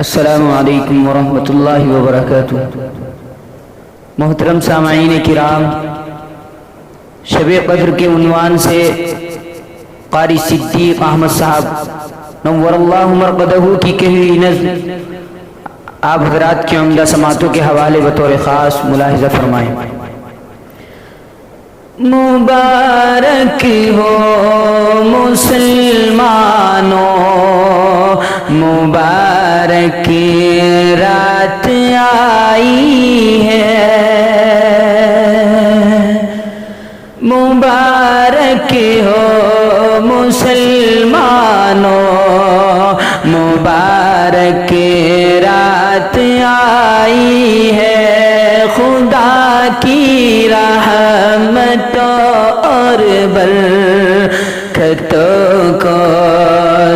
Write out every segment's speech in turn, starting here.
السلام علیکم ورحمۃ اللہ وبرکاتہ۔ محترم سامعین کرام، شب قدر کے عنوان سے قاری صدیق احمد صاحب نور اللہ مرقدہ کی کہی نظم آپ حضرات کی عمدہ سماعتوں کے حوالے بطور خاص ملاحظہ فرمائیں۔ مبارک ہو مسلمانوں، مبارک رات آئی ہے، مبارک ہو مسلمانوں، مبارک رات آئی ہے، خدا کی رحمت اور برکتوں کو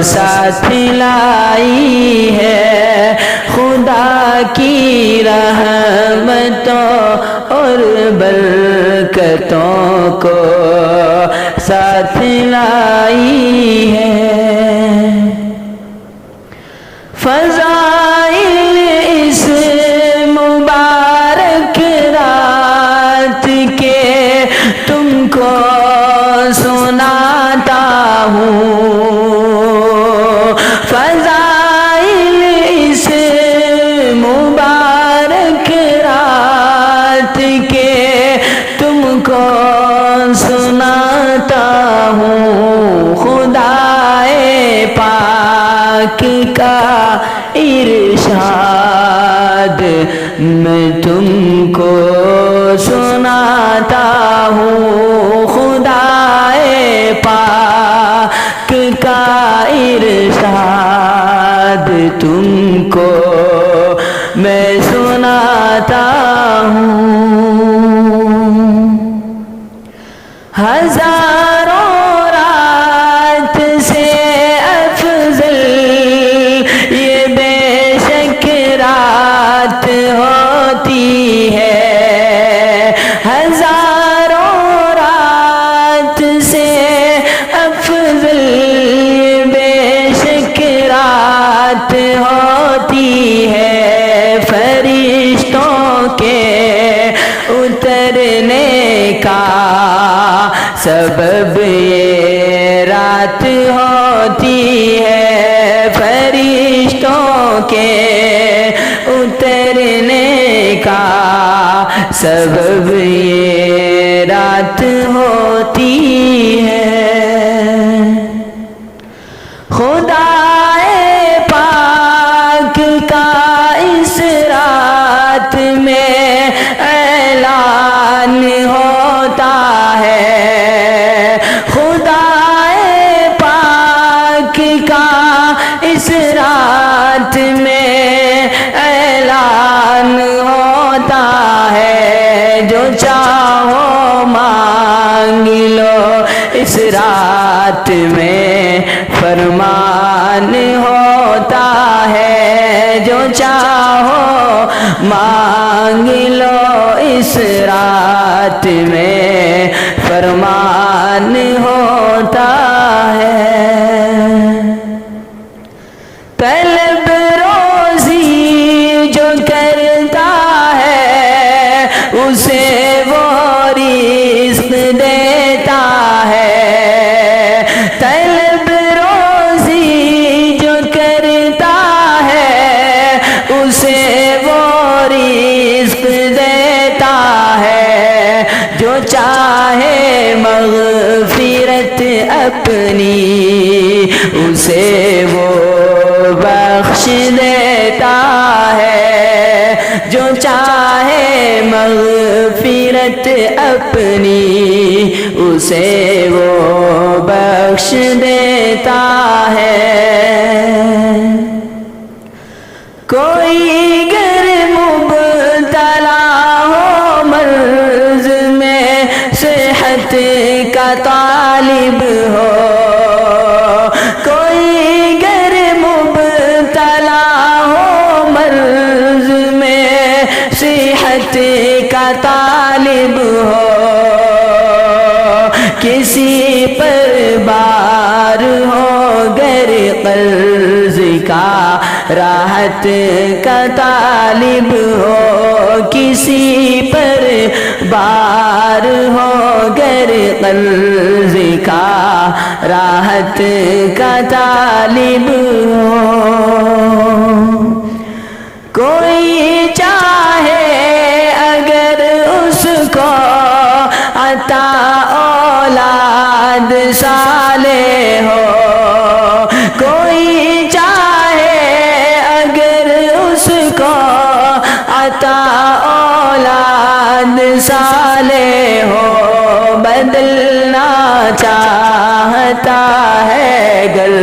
ساتھ لائی ہے، خدا کی رحمتوں اور برکتوں کو ساتھ لائی ہے۔ فضائل اس مبارک رات کے تم کو سناتا ہوں، فضائل اس مبارک رات کے تم کو سناتا ہوں، خدائے پاک کا ارشاد میں تم کو سناتا ہوں، خدائے پاک کا ارشاد تم کو میں سناتا ہوں۔ ہزاروں رات سے افضل یہ بے شک رات ہوتی ہے، ہزاروں رات سے افضل یہ بے شک رات ہوتی ہے، فرشتوں کے اترنے کا سبب یہ رات ہوتی ہے، فرشتوں کے اترنے کا سبب یہ رات ہوتی ہے۔ خدائے پاک کا اس رات میں اعلان ہوتا ہے، خدائے پاک کا اس رات میں اعلان ہوتا ہے، جو چاہو مانگ لو اس رات میں فرمان ہوتا ہے، جو چاہو مانگ لو اس رات میں فرمان ہوتا ہے۔ طلب روزی جو کرتا ہے اسے وہ رزق دیتا ہے، طلب روزی جو کرتا ہے اسے وہ رزق دیتا ہے، جو چاہے مغفرت اپنی اسے وہ بخش دیتا ہے، جو چاہے مغفرت اپنی اسے وہ بخش دیتا ہے۔ کوئی گر مبتلا ہو مرض میں صحت کا طالب ہو، کوئی گر مبتلا ہو مرض میں صحت کا طالب ہو، کسی پر بار ہو گر قرض کا راحت کا طالب ہو، کسی پر بار ہو گر قرض کا راحت کا طالب ہو۔ کوئی چاہے اگر اس کو عطا اولاد صالح ہو، کوئی چاہے اگر اس کو عطا اولاد صالح ہو، بدلنا چاہتا ہے گر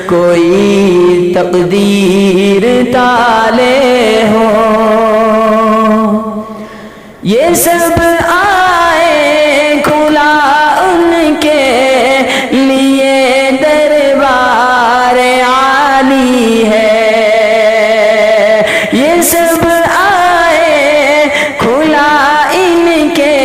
کوئی تقدیر تالے ہو، یہ سب آئے کھلا ان کے لیے دربار عالی ہے، یہ سب آئے کھلا ان کے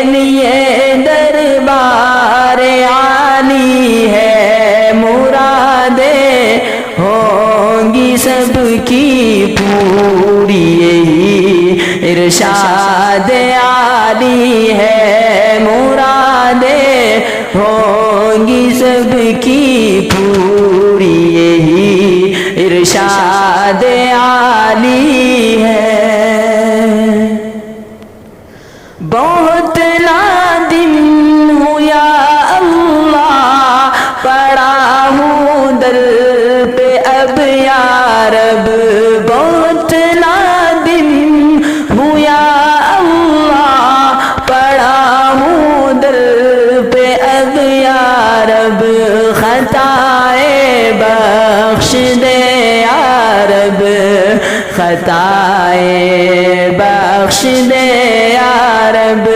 لیے دربار عالی ہے، مرادیں ہوں گی سب کی پوری، یہی ارشاد عالی ہے، مرادیں ہوں گی سب کی پوری، یہی ارشاد عالی ہے۔ بہت نادم ہوں یا اللہ، پڑا ہوں دل پہ اب یا رب، بہت نادم ہوں یا اللہ، پڑا ہوں دل پہ اب یا رب، خطائیں بخش دے یا رب، خطائیں بخش دے یا رب،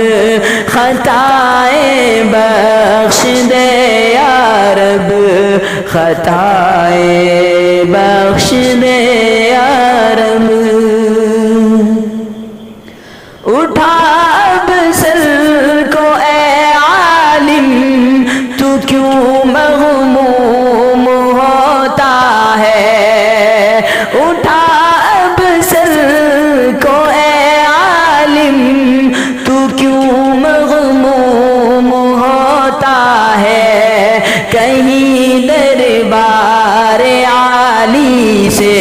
خطائیں بخش دے یا رب، خطائیں بخش دے یا رب۔ اٹھا اب سر کو اے عالم، تو کیوں مغموم ہوتا ہے، اٹھا اب سر کو اے عالم، تو کیوں مغموم ہوتا ہے، کہیں دربار عالی سے